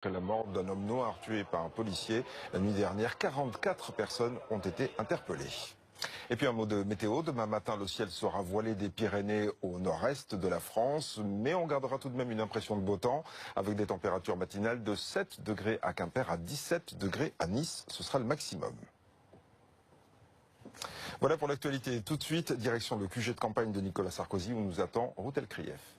Après la mort d'un homme noir tué par un policier la nuit dernière, 44 personnes ont été interpellées. Et puis un mot de météo. Demain matin, le ciel sera voilé des Pyrénées au nord-est de la France, mais on gardera tout de même une impression de beau temps avec des températures matinales de 7 degrés à Quimper à 17 degrés à Nice. Ce sera le maximum. Voilà pour l'actualité. Tout de suite, direction le QG de campagne de Nicolas Sarkozy où nous attend Ruth Elkrief.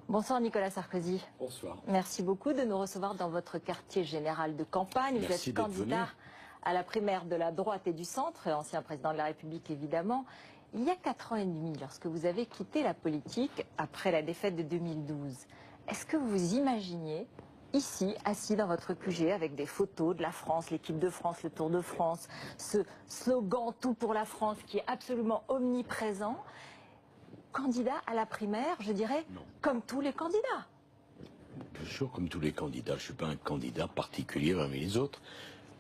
Bonsoir Nicolas Sarkozy. Bonsoir. Merci beaucoup de nous recevoir dans votre quartier général de campagne. Vous êtes candidat à la primaire de la droite et du centre, ancien président de la République évidemment. Il y a 4 ans et demi, lorsque vous avez quitté la politique après la défaite de 2012, est-ce que vous imaginiez ici, assis dans votre QG, avec des photos de la France, l'équipe de France, le Tour de France, ce slogan « Tout pour la France » qui est absolument omniprésent, candidat à la primaire, je dirais, non, comme tous les candidats? Toujours comme tous les candidats. Je ne suis pas un candidat particulier parmi les autres.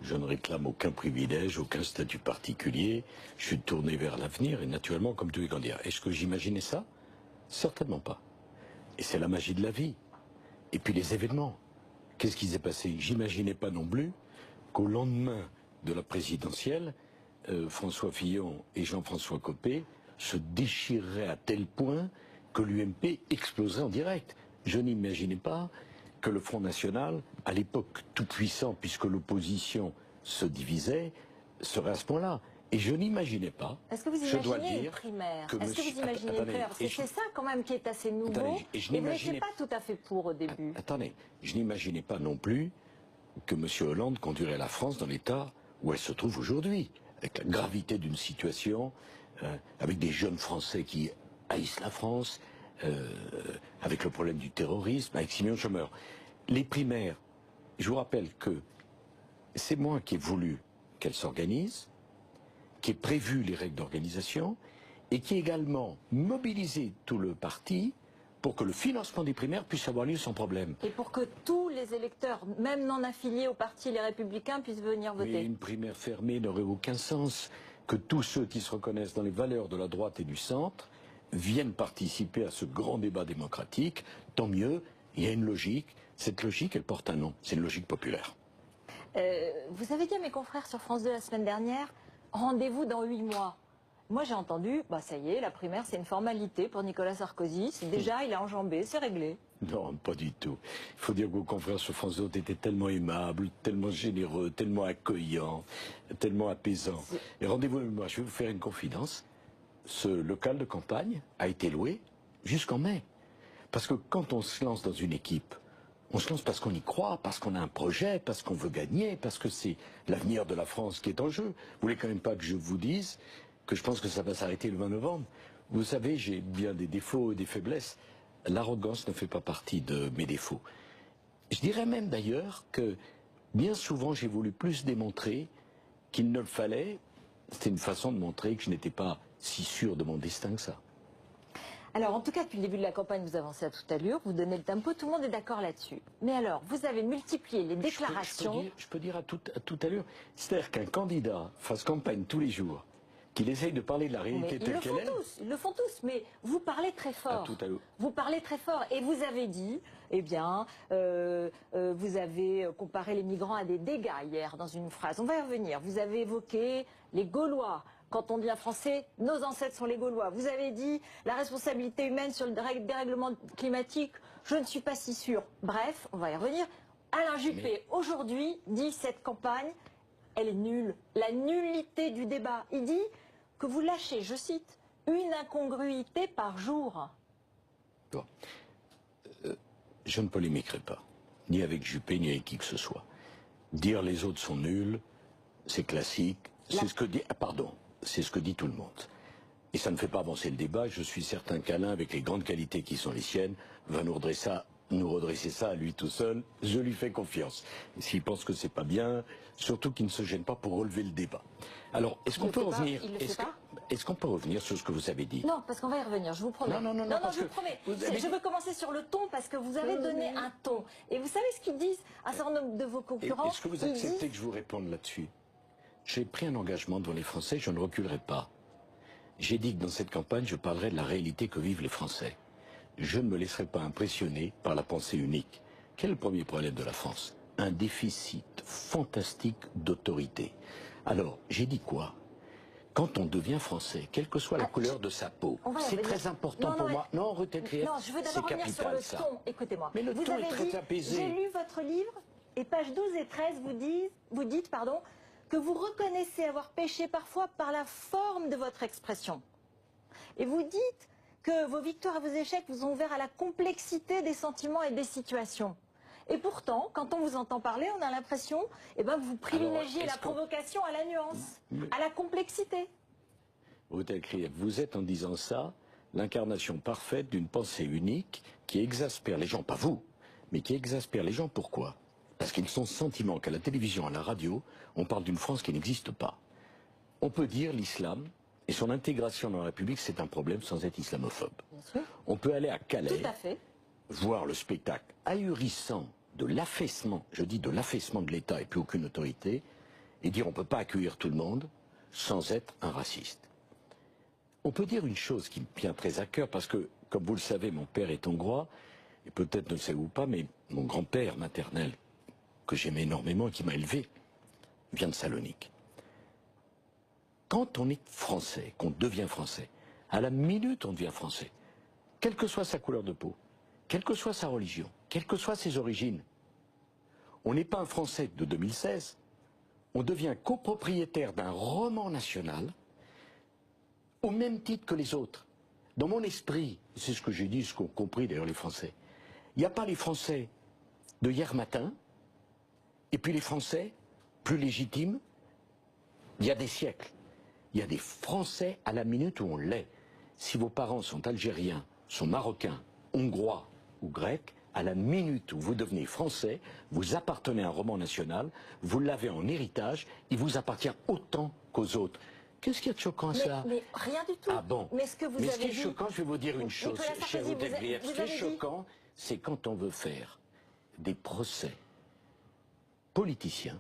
Je ne réclame aucun privilège, aucun statut particulier. Je suis tourné vers l'avenir et naturellement comme tous les candidats. Est-ce que j'imaginais ça? Certainement pas. Et c'est la magie de la vie. Et puis les événements. Qu'est-ce qui s'est passé? J'imaginais pas non plus qu'au lendemain de la présidentielle, François Fillon et Jean-François Copé se déchireraient à tel point que l'UMP exploserait en direct. Je n'imaginais pas que le Front National, à l'époque tout puissant puisque l'opposition se divisait, serait à ce point-là. Et je n'imaginais pas, est-ce que vous imaginez une primaire? Est-ce que vous imaginez une primaire? Parce que c'est ça quand même qui est assez nouveau. Attendez, et vous n'étiez pas tout à fait pour au début. Attendez, je n'imaginais pas non plus que M. Hollande conduirait la France dans l'état où elle se trouve aujourd'hui, avec la gravité d'une situation, avec des jeunes Français qui haïssent la France, avec le problème du terrorisme, avec 6 millions de chômeurs. Les primaires, je vous rappelle que c'est moi qui ai voulu qu'elles s'organisent, qui ai prévu les règles d'organisation et qui ai également mobilisé tout le parti pour que le financement des primaires puisse avoir lieu sans problème. Et pour que tous les électeurs, même non affiliés au parti Les Républicains, puissent venir voter. Mais une primaire fermée n'aurait aucun sens. Que tous ceux qui se reconnaissent dans les valeurs de la droite et du centre viennent participer à ce grand débat démocratique, tant mieux, il y a une logique. Cette logique, elle porte un nom, c'est une logique populaire. Vous avez dit à mes confrères sur France 2 la semaine dernière, rendez-vous dans 8 mois. Moi j'ai entendu, bah ça y est, la primaire c'est une formalité pour Nicolas Sarkozy, déjà il a enjambé, c'est réglé. Non, pas du tout. Il faut dire que vos confrères sur France 2 étaient tellement aimables, tellement généreux, tellement accueillants, tellement apaisants. Et rendez-vous, moi je vais vous faire une confidence. Ce local de campagne a été loué jusqu'en mai. Parce que quand on se lance dans une équipe, on se lance parce qu'on y croit, parce qu'on a un projet, parce qu'on veut gagner, parce que c'est l'avenir de la France qui est en jeu. Vous voulez quand même pas que je vous dise que je pense que ça va s'arrêter le 20 novembre. Vous savez, j'ai bien des défauts et des faiblesses. L'arrogance ne fait pas partie de mes défauts. Je dirais même d'ailleurs que bien souvent j'ai voulu plus démontrer qu'il ne le fallait. C'était une façon de montrer que je n'étais pas si sûr de mon destin que ça. Alors, en tout cas, depuis le début de la campagne, vous avancez à toute allure, vous donnez le tempo, tout le monde est d'accord là-dessus. Mais alors, vous avez multiplié les déclarations... Je peux dire à tout allure, c'est-à-dire qu'un candidat fasse campagne tous les jours, qu'il essaye de parler de la réalité telle qu'elle est... Ils le font tous, mais vous parlez très fort. Vous parlez très fort, et vous avez dit, eh bien, vous avez comparé les migrants à des dégâts hier dans une phrase. On va y revenir. Vous avez évoqué les Gaulois. Quand on devient français, nos ancêtres sont les Gaulois. Vous avez dit la responsabilité humaine sur le dérèglement climatique, je ne suis pas si sûre. Bref, on va y revenir. Alain Juppé, aujourd'hui, dit cette campagne, elle est nulle. La nullité du débat. Il dit que vous lâchez, je cite, une incongruité par jour. Bon. Je ne polémiquerai pas, ni avec Juppé, ni avec qui que ce soit. Dire les autres sont nuls, c'est classique, c'est ce que dit... pardon. C'est ce que dit tout le monde. Et ça ne fait pas avancer le débat. Je suis certain qu'Alain, avec les grandes qualités qui sont les siennes, va nous redresser ça à lui tout seul. Je lui fais confiance. Et s'il pense que c'est pas bien, surtout qu'il ne se gêne pas pour relever le débat. Alors, est-ce qu'on peut revenir est-ce qu'on peut revenir sur ce que vous avez dit? Non, parce qu'on va y revenir, je vous promets. Non, je vous promets. Je veux commencer sur le ton, parce que vous avez donné un ton. Et vous savez ce qu'ils disent, un certain nombre de vos concurrents? Est-ce que vous acceptez que je vous réponde là-dessus? J'ai pris un engagement devant les Français, je ne reculerai pas. J'ai dit que dans cette campagne, je parlerai de la réalité que vivent les Français. Je ne me laisserai pas impressionner par la pensée unique. Quel est le premier problème de la France? Un déficit fantastique d'autorité. Alors, j'ai dit quoi? Quand on devient français, quelle que soit la couleur de sa peau, c'est très important pour moi. Non, Ruth Elkrief, non, je veux d'abord revenir sur le ton. Écoutez-moi. Mais le ton est très apaisé. J'ai lu votre livre, et pages 12 et 13, vous dites que vous reconnaissez avoir péché parfois par la forme de votre expression. Et vous dites que vos victoires et vos échecs vous ont ouvert à la complexité des sentiments et des situations. Et pourtant, quand on vous entend parler, on a l'impression que vous privilégiez la provocation à la nuance, à la complexité. Ruth Elkrief, vous êtes en disant ça l'incarnation parfaite d'une pensée unique qui exaspère les gens, pas vous, mais qui exaspère les gens. Pourquoi? Parce qu'ils ont ce sentiment qu'à la télévision, à la radio, on parle d'une France qui n'existe pas. On peut dire l'islam et son intégration dans la République, c'est un problème sans être islamophobe. Bien sûr. On peut aller à Calais, tout à fait, voir le spectacle ahurissant de l'affaissement, je dis de l'affaissement de l'État et plus aucune autorité, et dire on ne peut pas accueillir tout le monde sans être un raciste. On peut dire une chose qui me tient très à cœur, parce que, comme vous le savez, mon père est hongrois, et peut-être ne le savez-vous pas, mais mon grand-père maternel, que j'aimais énormément et qui m'a élevé, vient de Salonique. Quand on est français, qu'on devient français, à la minute on devient français, quelle que soit sa couleur de peau, quelle que soit sa religion, quelles que soient ses origines, on n'est pas un Français de 2016, on devient copropriétaire d'un roman national au même titre que les autres. Dans mon esprit, c'est ce que j'ai dit, ce qu'ont compris d'ailleurs les Français, il n'y a pas les Français de hier matin, et puis les Français plus légitimes, il y a des siècles. Il y a des Français à la minute où on l'est. Si vos parents sont algériens, sont marocains, hongrois ou grecs, à la minute où vous devenez français, vous appartenez à un roman national, vous l'avez en héritage, il vous appartient autant qu'aux autres. Qu'est-ce qu'il y a de choquant à ça? Mais rien du tout. Ah bon? Mais ce que vous mais avez ce qui est dit... choquant, je vais vous dire une chose, cher Ruth Elkrief, ce qui est choquant, dit... c'est quand on veut faire des procès politiciens,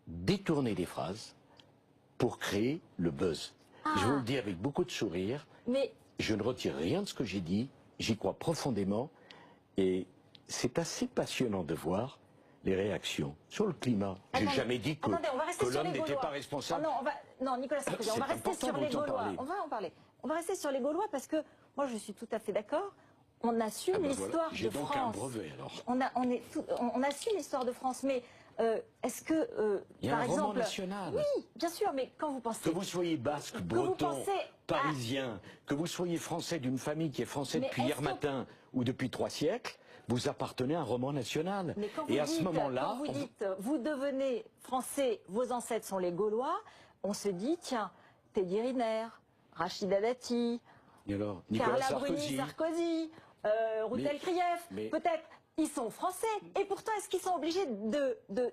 détourner des phrases pour créer le buzz. Je vous le dis avec beaucoup de sourire, mais... je ne retire rien de ce que j'ai dit, j'y crois profondément, et c'est assez passionnant de voir les réactions sur le climat. J'ai jamais dit que l'homme n'était pas responsable. Oh non, Nicolas Sarkozy, on va rester sur les Gaulois. On va en parler. On va rester sur les Gaulois parce que moi je suis tout à fait d'accord. On assume l'histoire de France. J'ai donc un brevet alors. On assume l'histoire de France, mais est-ce que, il y a par exemple, roman national. Oui, bien sûr, mais quand vous pensez... Que vous soyez basque, breton, parisien, que vous soyez français d'une famille qui est française depuis hier matin ou depuis 3 siècles, vous appartenez à un roman national. Mais quand et à ce moment-là... Quand vous dites, vous devenez français, vos ancêtres sont les Gaulois, on se dit, tiens, Teddy Riner, Rachida Dati, Carla Bruni Sarkozy, Ruth Elkrief, peut-être... Ils sont français. Et pourtant, est-ce qu'ils sont obligés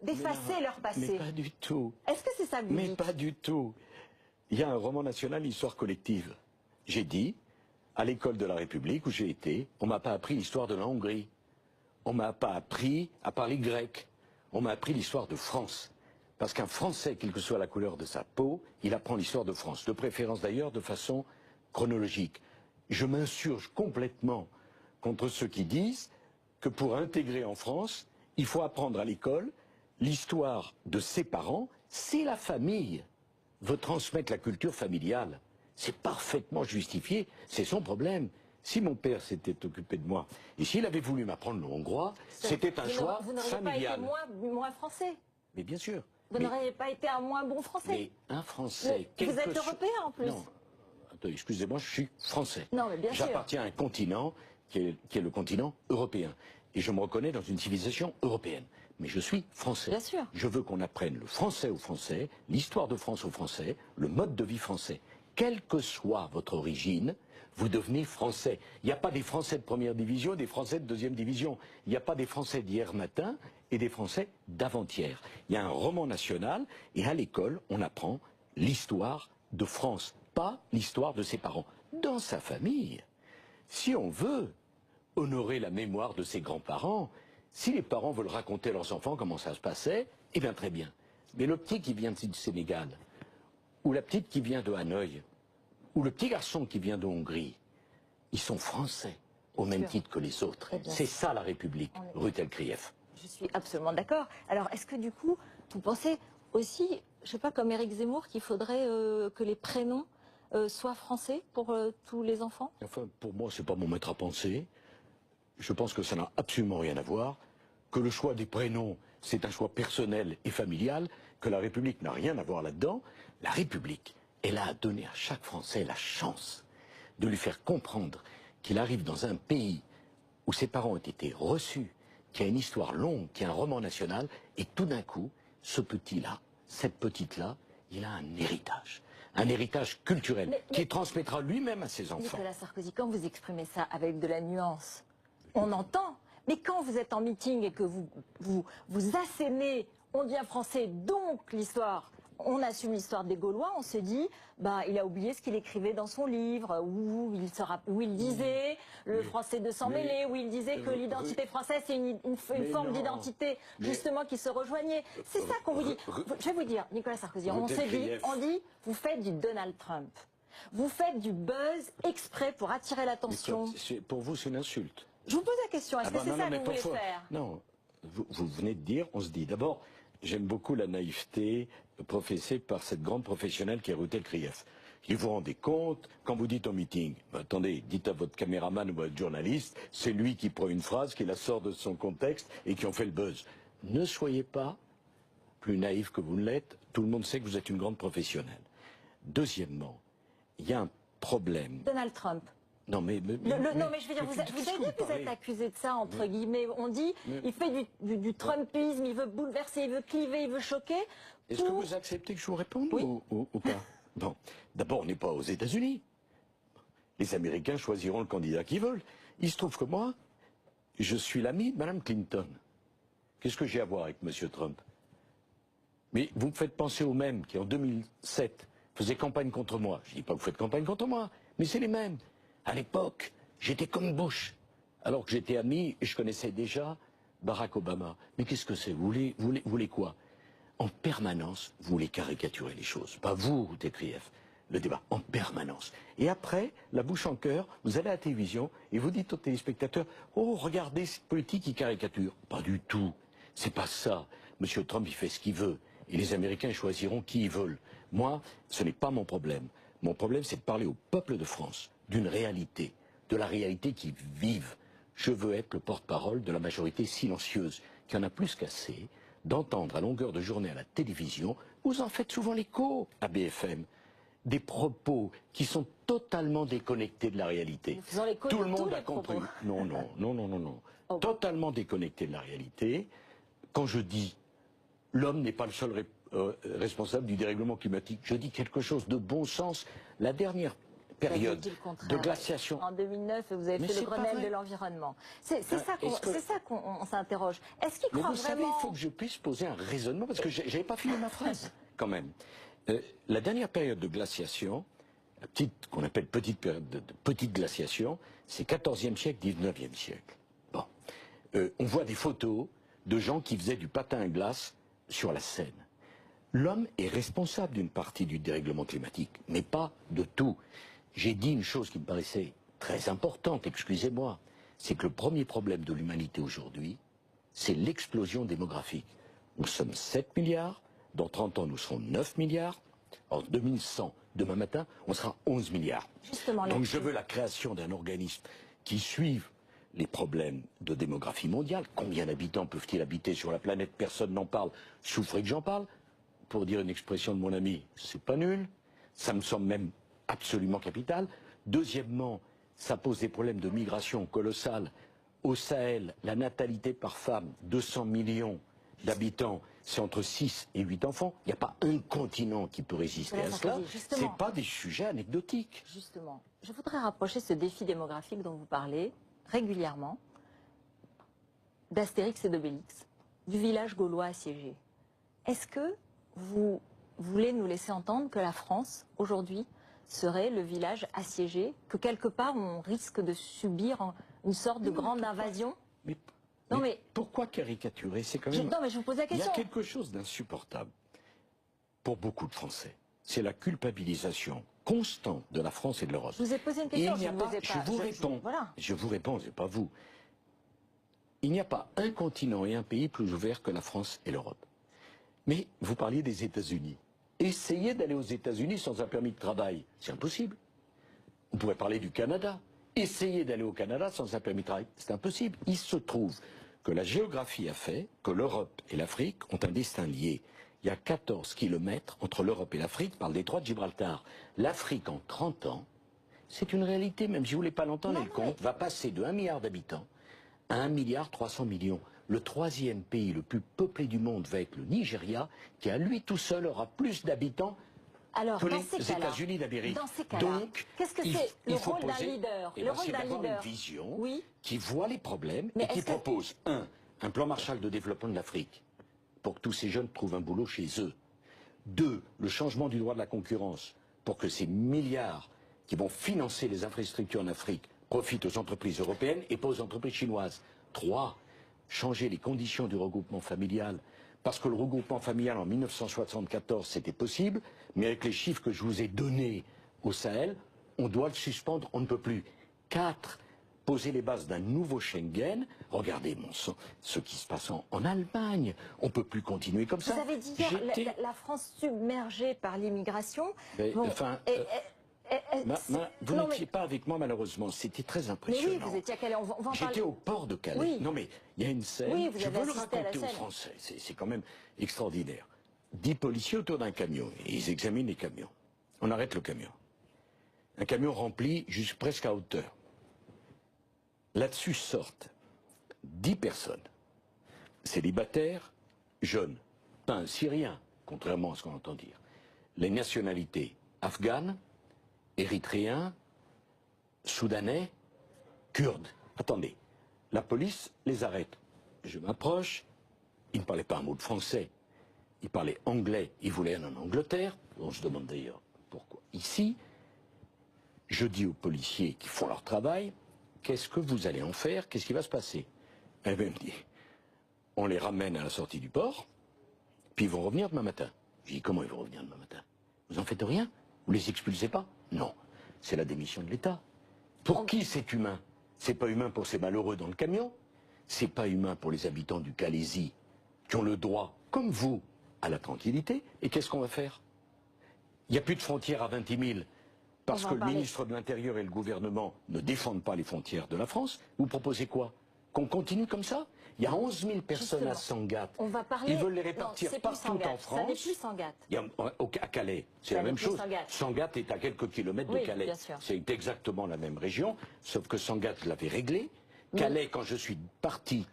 d'effacer leur passé? Mais pas du tout. Est-ce que c'est ça que vous dites? Mais pas du tout. Il y a un roman national, histoire collective. J'ai dit, à l'école de la République où j'ai été, on m'a pas appris l'histoire de la Hongrie. On m'a pas appris à parler grec. On m'a appris l'histoire de France. Parce qu'un Français, quelle que soit la couleur de sa peau, il apprend l'histoire de France. De préférence d'ailleurs de façon chronologique. Je m'insurge complètement contre ceux qui disent que pour intégrer en France, il faut apprendre à l'école l'histoire de ses parents. C'est la famille veut transmettre la culture familiale. C'est parfaitement justifié, c'est son problème. Si mon père s'était occupé de moi, et s'il avait voulu m'apprendre le hongrois, c'était un choix familial. Vous n'auriez pas été moins français. Mais bien sûr. Vous n'auriez pas été un moins bon français. Mais un Français... Vous êtes européen en plus. Non, attendez, excusez-moi, je suis français. Non, mais bien sûr. J'appartiens à un continent qui est le continent européen. Et je me reconnais dans une civilisation européenne. Mais je suis français. Bien sûr. Je veux qu'on apprenne le français aux Français, l'histoire de France aux Français, le mode de vie français. Quelle que soit votre origine, vous devenez français. Il n'y a pas des Français de première division, des Français de deuxième division. Il n'y a pas des Français d'hier matin et des Français d'avant-hier. Il y a un roman national et à l'école, on apprend l'histoire de France, pas l'histoire de ses parents. Dans sa famille, si on veut honorer la mémoire de ses grands-parents, si les parents veulent raconter à leurs enfants comment ça se passait, eh bien très bien. Mais le petit qui vient du Sénégal, ou la petite qui vient de Hanoï, ou le petit garçon qui vient de Hongrie, ils sont français. au même titre que les autres. C'est ça la République, Ruttel-Krief. Je suis absolument d'accord. Alors, est-ce que du coup, vous pensez aussi, je ne sais pas, comme Éric Zemmour, qu'il faudrait que les prénoms soient français pour tous les enfants? Enfin, pour moi, c'est pas mon maître à penser. Je pense que ça n'a absolument rien à voir. Que le choix des prénoms, c'est un choix personnel et familial. Que la République n'a rien à voir là-dedans. La République, elle a donné à chaque Français la chance de lui faire comprendre qu'il arrive dans un pays où ses parents ont été reçus, qui a une histoire longue, qui a un roman national, et tout d'un coup, ce petit-là, cette petite-là, il a un héritage culturel qu'il transmettra lui-même à ses enfants. Nicolas Sarkozy, quand vous exprimez ça avec de la nuance, on entend, mais quand vous êtes en meeting et que vous assénez, on devient français, donc l'histoire, on assume l'histoire des Gaulois, on se dit, bah, il a oublié ce qu'il écrivait dans son livre, où il disait le français de s'en mêler, où il disait que l'identité française, c'est une forme d'identité, justement, qui se rejoignait. C'est ça qu'on vous dit. Je vais vous dire, Nicolas Sarkozy, on dit, vous faites du Donald Trump. Vous faites du buzz exprès pour attirer l'attention. Pour vous, c'est une insulte. Je vous pose la question, est-ce que c'est ça que vous voulez faire? Non, vous venez de dire, on se dit, d'abord, j'aime beaucoup la naïveté professée par cette grande professionnelle qui est Ruttel-Krief. Vous vous rendez compte, quand vous dites en meeting, attendez, dites à votre caméraman ou à votre journaliste, c'est lui qui prend une phrase, qui la sort de son contexte et qui en fait le buzz. Ne soyez pas plus naïf que vous ne l'êtes, tout le monde sait que vous êtes une grande professionnelle. Deuxièmement, il y a un problème. Donald Trump. Non mais je veux dire, vous avez dit que vous êtes accusé de ça, entre guillemets. On dit, il fait du Trumpisme, il veut bouleverser, il veut cliver, il veut choquer. Est-ce que vous acceptez que je vous réponde ou pas? Bon, d'abord, on n'est pas aux États-Unis. Les Américains choisiront le candidat qu'ils veulent. Il se trouve que moi, je suis l'ami de Mme Clinton. Qu'est-ce que j'ai à voir avec M. Trump? Mais vous me faites penser aux mêmes qui, en 2007, faisaient campagne contre moi. Je ne dis pas que vous faites campagne contre moi, mais c'est les mêmes. À l'époque, j'étais comme Bush, alors que j'étais ami et je connaissais déjà Barack Obama. Mais qu'est-ce que c'est? Vous voulez quoi? En permanence, vous voulez caricaturer les choses. Pas vous, Ruttel-Krief, le débat, en permanence. Et après, la bouche en cœur, vous allez à la télévision et vous dites aux téléspectateurs, oh, regardez cette politique qui caricature. Pas du tout. C'est pas ça. Monsieur Trump, il fait ce qu'il veut. Et les Américains choisiront qui ils veulent. Moi, ce n'est pas mon problème. Mon problème, c'est de parler au peuple de France d'une réalité, de la réalité qu'ils vivent. Je veux être le porte-parole de la majorité silencieuse, qui en a plus qu'assez d'entendre à longueur de journée à la télévision, vous en faites souvent l'écho à BFM, des propos qui sont totalement déconnectés de la réalité. Tout le monde a compris. Non. Okay. Totalement déconnectés de la réalité. Quand je dis l'homme n'est pas le seul responsable du dérèglement climatique, je dis quelque chose de bon sens. La dernière période de glaciation. En 2009, vous avez fait le Grenelle de l'environnement. C'est ça qu'on s'interroge. Est-ce qu'il croit vraiment... Vous savez, il faut que je puisse poser un raisonnement, parce que je n'avais pas fini ma phrase, quand même. La dernière période de glaciation, qu'on appelle petite période de petite glaciation, c'est 14e siècle, 19e siècle. Bon. On voit des photos de gens qui faisaient du patin à glace sur la Seine. L'homme est responsable d'une partie du dérèglement climatique, mais pas de tout. J'ai dit une chose qui me paraissait très importante, excusez-moi, c'est que le premier problème de l'humanité aujourd'hui, c'est l'explosion démographique. Nous sommes 7 milliards, dans 30 ans nous serons 9 milliards, en 2100, demain matin, on sera 11 milliards. Donc je veux la création d'un organisme qui suive les problèmes de démographie mondiale. Combien d'habitants peuvent-ils habiter sur la planète? Personne n'en parle. Souffrez que j'en parle. Pour dire une expression de mon ami, c'est pas nul. Ça me semble même absolument capital. Deuxièmement, ça pose des problèmes de migration colossales. Au Sahel, la natalité par femme, 200 millions d'habitants, c'est entre 6 et 8 enfants. Il n'y a pas un continent qui peut résister à cela. Ce n'est pas des sujets anecdotiques. Justement, je voudrais rapprocher ce défi démographique dont vous parlez régulièrement d'Astérix et d'Obélix, du village gaulois assiégé. Est-ce que vous voulez nous laisser entendre que la France, aujourd'hui, serait le village assiégé, que quelque part on risque de subir une sorte de grande invasion? Mais pourquoi caricaturer? C'est quand même... Non, mais je vous pose la question. Il y a quelque chose d'insupportable pour beaucoup de Français. C'est la culpabilisation constante de la France et de l'Europe. Je vous ai posé une question, je vous réponds, voilà. je vous réponds, c'est pas vous. Il n'y a pas un continent et un pays plus ouvert que la France et l'Europe. Mais vous parliez des États-Unis. Essayez d'aller aux États-Unis sans un permis de travail, c'est impossible. On pourrait parler du Canada. Essayez d'aller au Canada sans un permis de travail, c'est impossible. Il se trouve que la géographie a fait que l'Europe et l'Afrique ont un destin lié. Il y a 14 kilomètres entre l'Europe et l'Afrique par le détroit de Gibraltar. L'Afrique, en 30 ans, c'est une réalité, même si vous ne voulez pas l'entendre, le compte va passer de 1 milliard d'habitants à 1,3 milliard. Le troisième pays le plus peuplé du monde va être le Nigeria, qui à lui tout seul aura plus d'habitants que les États-Unis d'Amérique. Donc, qu'est-ce que c'est le rôle d'un leader? Le rôle d'un leader, une vision qui voit les problèmes et qui propose, un plan Marshall de développement de l'Afrique, pour que tous ces jeunes trouvent un boulot chez eux. 2, le changement du droit de la concurrence, pour que ces milliards qui vont financer les infrastructures en Afrique profitent aux entreprises européennes et pas aux entreprises chinoises. 3, changer les conditions du regroupement familial, parce que le regroupement familial en 1974 c'était possible, mais avec les chiffres que je vous ai donnés au Sahel, on doit le suspendre, on ne peut plus. 4, poser les bases d'un nouveau Schengen. Regardez, mon sang, ce qui se passe en Allemagne. On ne peut plus continuer comme ça. Vous avez dit hier, la France submergée par l'immigration. Vous n'étiez pas avec moi, malheureusement. C'était très impressionnant. Mais oui, vous étiez à Calais. J'étais au port de Calais. Oui. Non, mais il y a une scène. Oui, je veux le raconter aux Français. C'est quand même extraordinaire. 10 policiers autour d'un camion. Et ils examinent les camions. On arrête le camion. Un camion rempli presque à hauteur. Là-dessus sortent 10 personnes, célibataires, jeunes, pas un Syrien, contrairement à ce qu'on entend dire. Les nationalités afghanes, érythréens, soudanais, kurdes. Attendez, la police les arrête. Je m'approche, ils ne parlaient pas un mot de français, ils parlaient anglais, ils voulaient aller en Angleterre, on se demande d'ailleurs pourquoi. Ici, je dis aux policiers qui font leur travail, qu'est-ce que vous allez en faire? Qu'est-ce qui va se passer? Elle me dit, on les ramène à la sortie du port, puis ils vont revenir demain matin. Je dis, comment ils vont revenir demain matin? Vous en faites rien? Vous les expulsez pas? Non, c'est la démission de l'État. Pour qui c'est humain? C'est pas humain pour ces malheureux dans le camion, c'est pas humain pour les habitants du Calaisis, qui ont le droit, comme vous, à la tranquillité. Et qu'est-ce qu'on va faire? Il n'y a plus de frontières à 20 000. Parce que le ministre de l'Intérieur et le gouvernement ne défendent pas les frontières de la France, vous proposez quoi? Qu'on continue comme ça? Il y a 11 000 personnes à Sangatte. Ils veulent les répartir partout en France. Ça n'est plus Sangatte. À Calais, c'est la même chose. Sangatte est à quelques kilomètres de Calais. C'est exactement la même région, sauf que Sangatte l'avait réglé. Calais, quand je suis parti,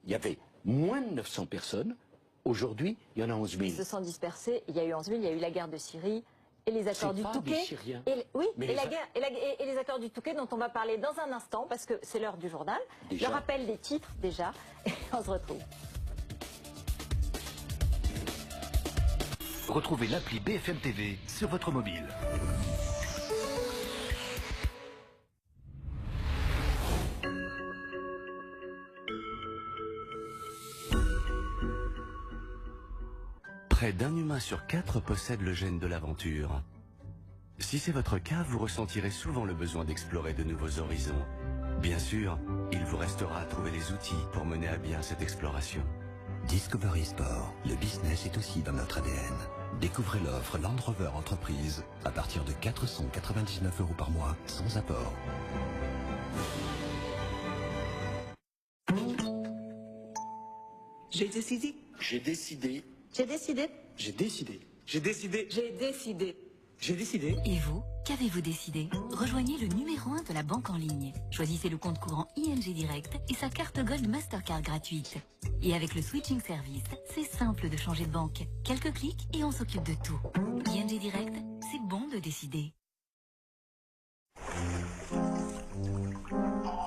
il y avait moins de 900 personnes. Aujourd'hui, il y en a 11 000. Ils se sont dispersés. Il y a eu 11 000, il y a eu la guerre de Syrie. Et les accords du Touquet, et les accords du Touquet dont on va parler dans un instant, parce que c'est l'heure du journal. Je rappelle les titres déjà, et on se retrouve. Retrouvez l'appli BFM TV sur votre mobile. Près d'un humain sur 4 possède le gène de l'aventure. Si c'est votre cas, vous ressentirez souvent le besoin d'explorer de nouveaux horizons. Bien sûr, il vous restera à trouver les outils pour mener à bien cette exploration. Discovery Sport, le business est aussi dans notre ADN. Découvrez l'offre Land Rover Entreprise à partir de 499 € par mois, sans apport. J'ai décidé. J'ai décidé. J'ai décidé. J'ai décidé. J'ai décidé. J'ai décidé. J'ai décidé. Et vous, qu'avez-vous décidé? Rejoignez le numéro 1 de la banque en ligne. Choisissez le compte courant ING Direct et sa carte Gold Mastercard gratuite. Et avec le switching service, c'est simple de changer de banque. Quelques clics et on s'occupe de tout. ING Direct, c'est bon de décider.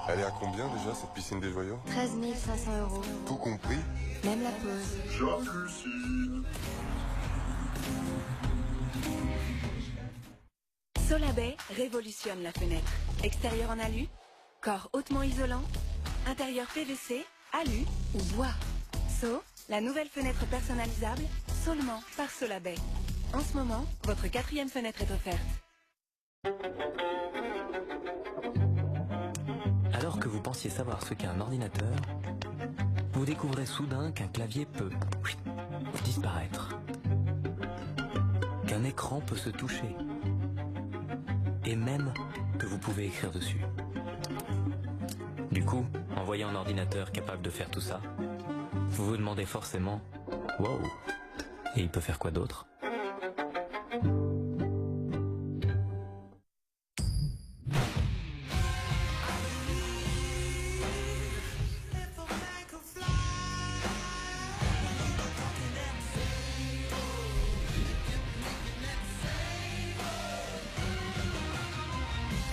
Elle est à combien déjà cette piscine des joyaux? 13 500 €. Tout compris? Même la pause. Jacuzzi. Solabay révolutionne la fenêtre. Extérieur en alu, corps hautement isolant, intérieur PVC, alu ou bois. La nouvelle fenêtre personnalisable, seulement par Solabay. En ce moment, votre 4e fenêtre est offerte. Alors que vous pensiez savoir ce qu'est un ordinateur, vous découvrez soudain qu'un clavier peut disparaître, qu'un écran peut se toucher, et même que vous pouvez écrire dessus. Du coup, en voyant un ordinateur capable de faire tout ça, vous vous demandez forcément « Wow, et il peut faire quoi d'autre ?»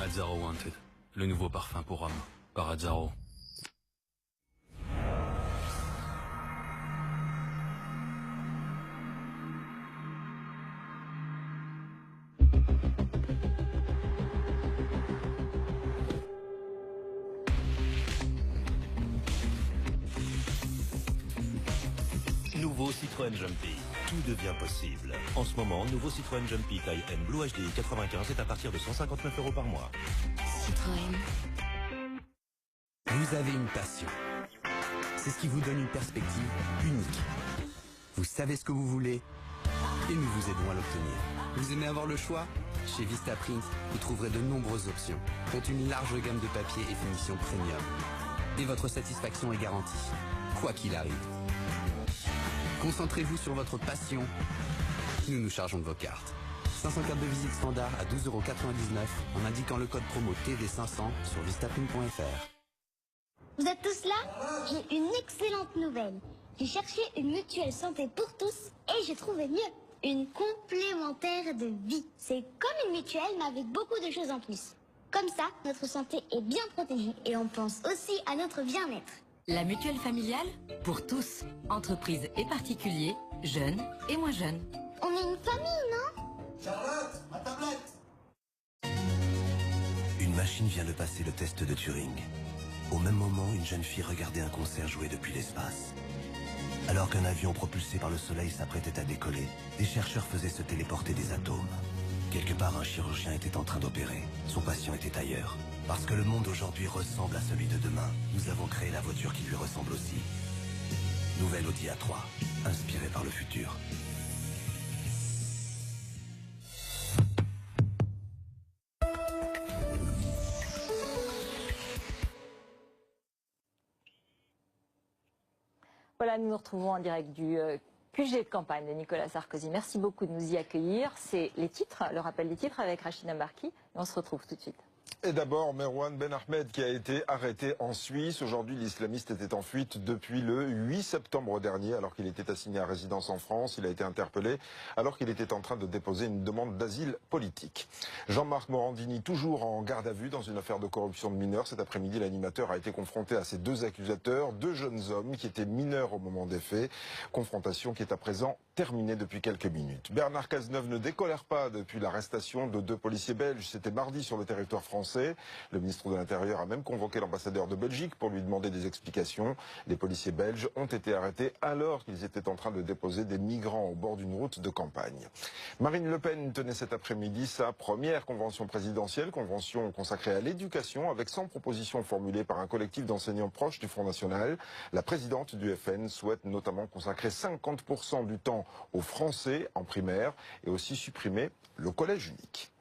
Azzaro Wanted, le nouveau parfum pour homme, par Azzaro. Nouveau Citroën Jumpy. Tout devient possible. En ce moment, nouveau Citroën Jumpy taille M Blue HDI 95 est à partir de 159 € par mois. Citroën. Vous avez une passion. C'est ce qui vous donne une perspective unique. Vous savez ce que vous voulez et nous vous aidons à l'obtenir. Vous aimez avoir le choix? Chez Vistaprint, vous trouverez de nombreuses options, dont une large gamme de papiers et finitions premium. Et votre satisfaction est garantie, quoi qu'il arrive. Concentrez-vous sur votre passion. Nous nous chargeons de vos cartes. 500 cartes de visite standard à 12,99 € en indiquant le code promo TD500 sur vistaprint.fr. Vous êtes tous là? J'ai une excellente nouvelle. J'ai cherché une mutuelle santé pour tous et j'ai trouvé mieux. Une complémentaire de vie. C'est comme une mutuelle mais avec beaucoup de choses en plus. Comme ça, notre santé est bien protégée et on pense aussi à notre bien-être. La mutuelle familiale pour tous, entreprises et particuliers, jeunes et moins jeunes. On est une famille, non? Charlotte, ma tablette! Une machine vient de passer le test de Turing. Au même moment, une jeune fille regardait un concert joué depuis l'espace. Alors qu'un avion propulsé par le soleil s'apprêtait à décoller, des chercheurs faisaient se téléporter des atomes. Quelque part, un chirurgien était en train d'opérer. Son patient était ailleurs. Parce que le monde aujourd'hui ressemble à celui de demain, nous avons créé la voiture qui lui ressemble aussi. Nouvelle Audi A3, inspirée par le futur. Voilà, nous nous retrouvons en direct du QG de campagne de Nicolas Sarkozy. Merci beaucoup de nous y accueillir. C'est les titres, le rappel des titres avec Rachida Marki. Et on se retrouve tout de suite. Et d'abord, Merwan Ben Ahmed qui a été arrêté en Suisse. Aujourd'hui, l'islamiste était en fuite depuis le 8 septembre dernier, alors qu'il était assigné à résidence en France. Il a été interpellé alors qu'il était en train de déposer une demande d'asile politique. Jean-Marc Morandini, toujours en garde à vue dans une affaire de corruption de mineurs. Cet après-midi, l'animateur a été confronté à ses deux accusateurs, deux jeunes hommes qui étaient mineurs au moment des faits. Confrontation qui est à présent terminée depuis quelques minutes. Bernard Cazeneuve ne décolère pas depuis l'arrestation de deux policiers belges. C'était mardi sur le territoire français. Le ministre de l'Intérieur a même convoqué l'ambassadeur de Belgique pour lui demander des explications. Les policiers belges ont été arrêtés alors qu'ils étaient en train de déposer des migrants au bord d'une route de campagne. Marine Le Pen tenait cet après-midi sa première convention présidentielle, convention consacrée à l'éducation avec 100 propositions formulées par un collectif d'enseignants proches du Front National. La présidente du FN souhaite notamment consacrer 50% du temps aux Français en primaire et aussi supprimer le collège unique.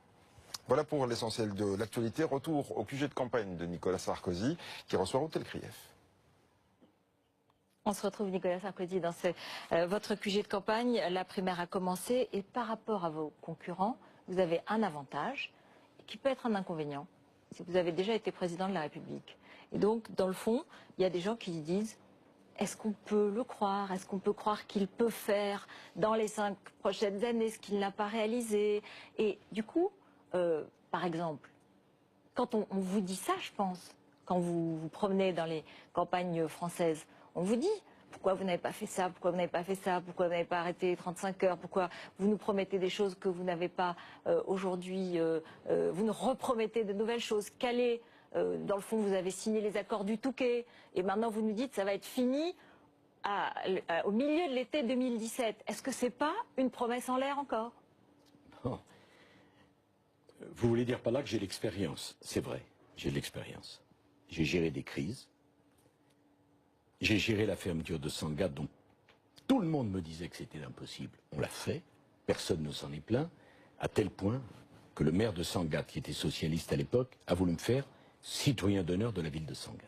Voilà pour l'essentiel de l'actualité. Retour au QG de campagne de Nicolas Sarkozy qui reçoit Routel Krief. On se retrouve, Nicolas Sarkozy, dans votre QG de campagne. La primaire a commencé et par rapport à vos concurrents, vous avez un avantage qui peut être un inconvénient. Si vous avez déjà été président de la République. Et donc, dans le fond, il y a des gens qui disent est-ce qu'on peut le croire? Est-ce qu'on peut croire qu'il peut faire dans les 5 prochaines années ce qu'il n'a pas réalisé? Et du coup, par exemple, quand on vous dit ça, je pense, quand vous vous promenez dans les campagnes françaises, on vous dit pourquoi vous n'avez pas fait ça, pourquoi vous n'avez pas fait ça, pourquoi vous n'avez pas arrêté 35 heures, pourquoi vous nous promettez des choses que vous n'avez pas aujourd'hui, vous nous repromettez de nouvelles choses. Calais, dans le fond, vous avez signé les accords du Touquet et maintenant vous nous dites que ça va être fini au milieu de l'été 2017. Est-ce que c'est pas une promesse en l'air encore? Vous voulez dire par là que j'ai l'expérience? C'est vrai, j'ai de l'expérience. J'ai géré des crises. J'ai géré la fermeture de Sangatte, dont tout le monde me disait que c'était impossible. On l'a fait, personne ne s'en est plaint, à tel point que le maire de Sangatte, qui était socialiste à l'époque, a voulu me faire citoyen d'honneur de la ville de Sangatte.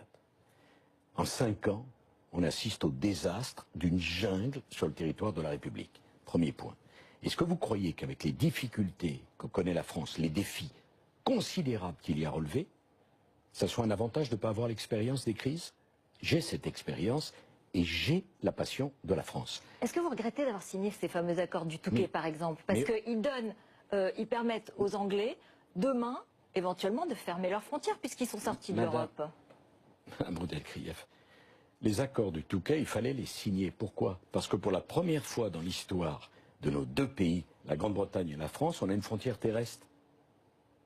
En 5 ans, on assiste au désastre d'une jungle sur le territoire de la République. Premier point. Est-ce que vous croyez qu'avec les difficultés que connaît la France, les défis considérables qu'il y a relevés, ça soit un avantage de ne pas avoir l'expérience des crises? J'ai cette expérience et j'ai la passion de la France. Est-ce que vous regrettez d'avoir signé ces fameux accords du Touquet, par exemple? Parce qu'ils permettent aux Anglais, demain, éventuellement, de fermer leurs frontières, puisqu'ils sont sortis de l'Europe. Madame Delcrieff, les accords du Touquet, il fallait les signer. Pourquoi? Parce que pour la première fois dans l'histoire de nos deux pays, la Grande-Bretagne et la France, on a une frontière terrestre.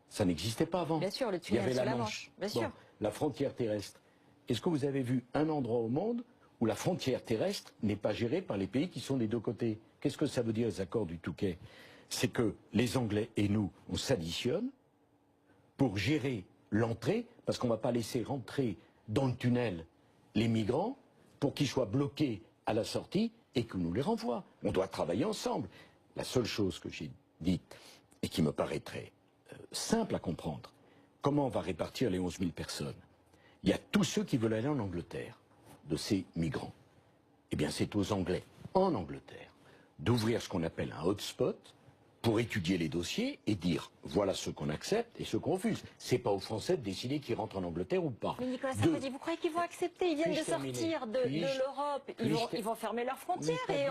Ça n'existait pas avant. Bien sûr, le il y avait tunnel la sous la Manche. Bien sûr. La frontière terrestre. Est-ce que vous avez vu un endroit au monde où la frontière terrestre n'est pas gérée par les pays qui sont des deux côtés? Qu'est-ce que ça veut dire, les accords du Touquet? C'est que les Anglais et nous, on s'additionne pour gérer l'entrée, parce qu'on ne va pas laisser rentrer dans le tunnel les migrants pour qu'ils soient bloqués à la sortie et que nous les renvoient. On doit travailler ensemble. La seule chose que j'ai dite et qui me paraîtrait simple à comprendre, comment on va répartir les 11 000 personnes? Il y a tous ceux qui veulent aller en Angleterre, de ces migrants. Eh bien, c'est aux Anglais, en Angleterre, d'ouvrir ce qu'on appelle un hotspot pour étudier les dossiers et dire voilà ceux qu'on accepte et ceux qu'on refuse. C'est pas aux Français de décider qui rentrent en Angleterre ou pas. Mais Nicolas Sarkozy, vous croyez qu'ils vont accepter? Ils viennent de sortir de l'Europe, ils vont fermer leurs frontières et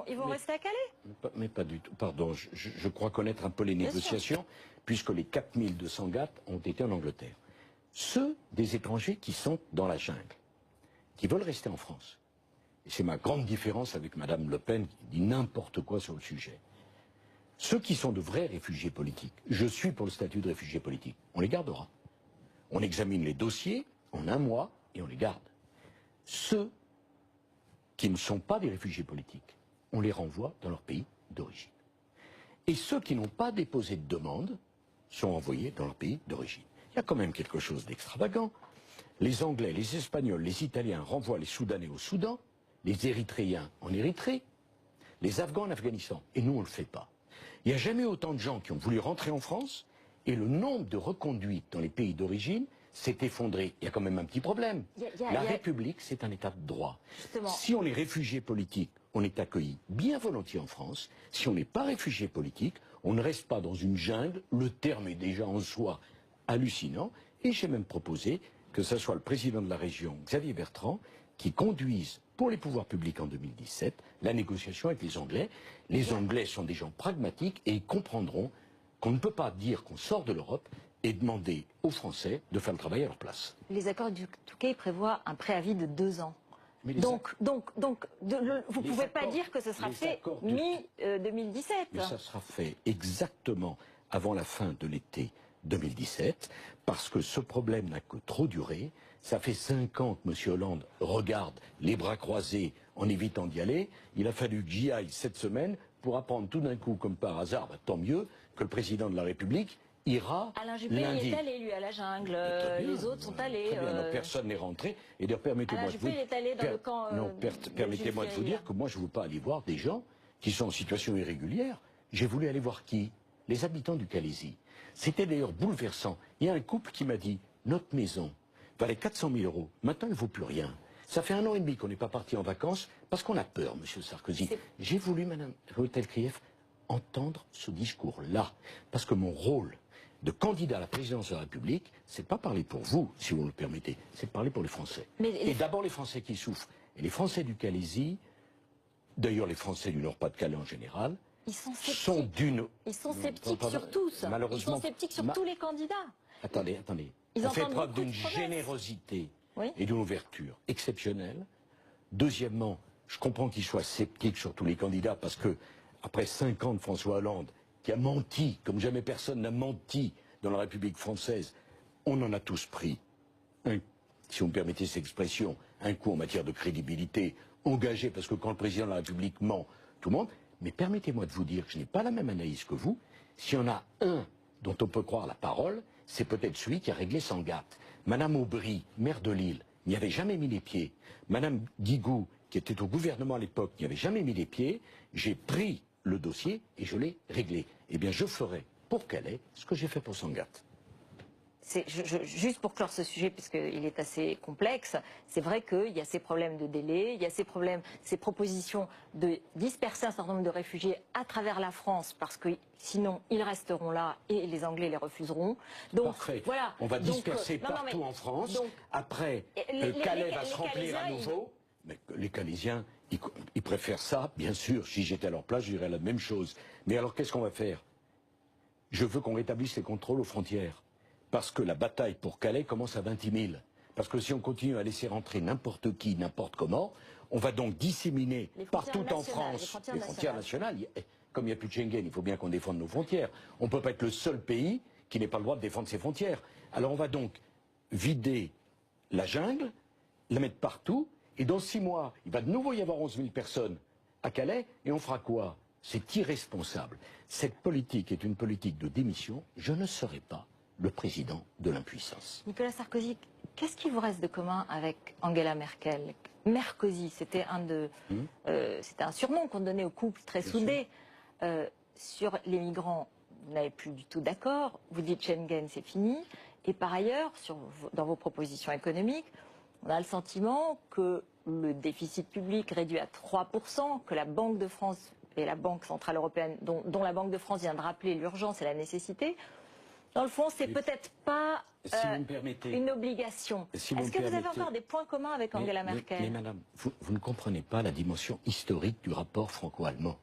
ils vont rester à Calais? Mais pas du tout. Pardon, je crois connaître un peu les négociations, puisque les 4000 de Sangatte ont été en Angleterre. Ceux des étrangers qui sont dans la jungle, qui veulent rester en France. Et c'est ma grande différence avec Madame Le Pen, qui dit n'importe quoi sur le sujet. Ceux qui sont de vrais réfugiés politiques, je suis pour le statut de réfugié politique, on les gardera. On examine les dossiers en 1 mois et on les garde. Ceux qui ne sont pas des réfugiés politiques, on les renvoie dans leur pays d'origine. Et ceux qui n'ont pas déposé de demande sont envoyés dans leur pays d'origine. Il y a quand même quelque chose d'extravagant. Les Anglais, les Espagnols, les Italiens renvoient les Soudanais au Soudan, les Érythréens en Érythrée, les Afghans en Afghanistan. Et nous, on ne le fait pas. Il n'y a jamais autant de gens qui ont voulu rentrer en France et le nombre de reconduites dans les pays d'origine s'est effondré. Il y a quand même un petit problème. La République, c'est un état de droit. Justement. Si on est réfugié politique, on est accueilli bien volontiers en France. Si on n'est pas réfugié politique, on ne reste pas dans une jungle. Le terme est déjà en soi hallucinant. Et j'ai même proposé que ce soit le président de la région, Xavier Bertrand, qui conduise pour les pouvoirs publics en 2017 la négociation avec les Anglais. Les Anglais sont des gens pragmatiques et ils comprendront qu'on ne peut pas dire qu'on sort de l'Europe et demander aux Français de faire le travail à leur place. Les accords du Touquet prévoient un préavis de 2 ans. Donc, vous ne pouvez pas dire que ce sera fait mi-2017. Mais ça sera fait exactement avant la fin de l'été 2017, parce que ce problème n'a que trop duré. Ça fait 5 ans que M. Hollande regarde les bras croisés en évitant d'y aller. Il a fallu que j'y aille cette semaine pour apprendre tout d'un coup, comme par hasard, tant mieux, que le président de la République ira Alain Juppé lundi. Il est allé, lui, à la jungle. Les autres sont allés. Très bien, non, personne n'est rentré. Et d'ailleurs, permettez-moi de vous... il est allé dans le camp... permettez-moi de vous dire que moi, je ne veux pas aller voir des gens qui sont en situation irrégulière. J'ai voulu aller voir qui? Les habitants du Calaisis. C'était d'ailleurs bouleversant. Il y a un couple qui m'a dit, notre maison valait 400 000 €. Maintenant, elle ne vaut plus rien. Ça fait 1 an et demi qu'on n'est pas parti en vacances parce qu'on a peur, M. Sarkozy. J'ai voulu, Mme Delcrieff, entendre ce discours-là. Parce que mon rôle de candidat à la présidence de la République, c'est pas parler pour vous, si vous me le permettez, c'est parler pour les Français. Et d'abord les Français qui souffrent. Et les Français du Calaisis, d'ailleurs les Français du Nord-Pas-de-Calais en général, ils sont sceptiques sur tous. Ils sont sceptiques sur tous les candidats. Attendez. On fait preuve d'une générosité et d'une ouverture exceptionnelle. Deuxièmement, je comprends qu'ils soient sceptiques sur tous les candidats parce que, après 5 ans de François Hollande, qui a menti, comme jamais personne n'a menti dans la République française, on en a tous pris, si vous me permettez cette expression, un coup en matière de crédibilité, engagé, parce que quand le président de la République ment, tout le monde... Mais permettez-moi de vous dire que je n'ai pas la même analyse que vous. S'il y en a un dont on peut croire la parole, c'est peut-être celui qui a réglé Sangatte. Madame Aubry, maire de Lille, n'y avait jamais mis les pieds. Madame Guigou, qui était au gouvernement à l'époque, n'y avait jamais mis les pieds. J'ai pris le dossier et je l'ai réglé. Eh bien, je ferai pour Calais ce que j'ai fait pour Sangatte. Juste pour clore ce sujet, puisqu'il est assez complexe, c'est vrai qu'il y a ces problèmes de délai, il y a ces problèmes, ces propositions de disperser un certain nombre de réfugiés à travers la France, parce que sinon ils resteront là et les Anglais les refuseront. Donc parfait. Voilà. On va disperser partout en France. Donc, après, Calais va se remplir à nouveau. Mais les Calaisiens, ils préfèrent ça, bien sûr. Si j'étais à leur place, je dirais la même chose. Mais alors, qu'est-ce qu'on va faire? Je veux qu'on rétablisse les contrôles aux frontières. Parce que la bataille pour Calais commence à 20 000. Parce que si on continue à laisser rentrer n'importe qui, n'importe comment, on va donc disséminer partout en France les frontières nationales. Comme il n'y a plus de Schengen, il faut bien qu'on défende nos frontières. On ne peut pas être le seul pays qui n'ait pas le droit de défendre ses frontières. Alors on va donc vider la jungle, la mettre partout, et dans 6 mois, il va de nouveau y avoir 11 000 personnes à Calais, et on fera quoi? C'est irresponsable. Cette politique est une politique de démission. Je ne serai pas le président de l'impuissance. Nicolas Sarkozy, qu'est-ce qui vous reste de commun avec Angela Merkel? Merkozy, c'était c'était un surnom qu'on donnait au couple très soudé. Sur les migrants, vous n'avez plus du tout d'accord. Vous dites Schengen, c'est fini. Et par ailleurs, dans vos propositions économiques, on a le sentiment que le déficit public réduit à 3%, que la Banque de France et la Banque Centrale Européenne, dont la Banque de France vient de rappeler l'urgence et la nécessité, dans le fond, c'est peut-être pas une obligation. Est-ce que vous avez encore des points communs avec Angela Merkel? Mais madame, vous ne comprenez pas la dimension historique du rapport franco-allemand.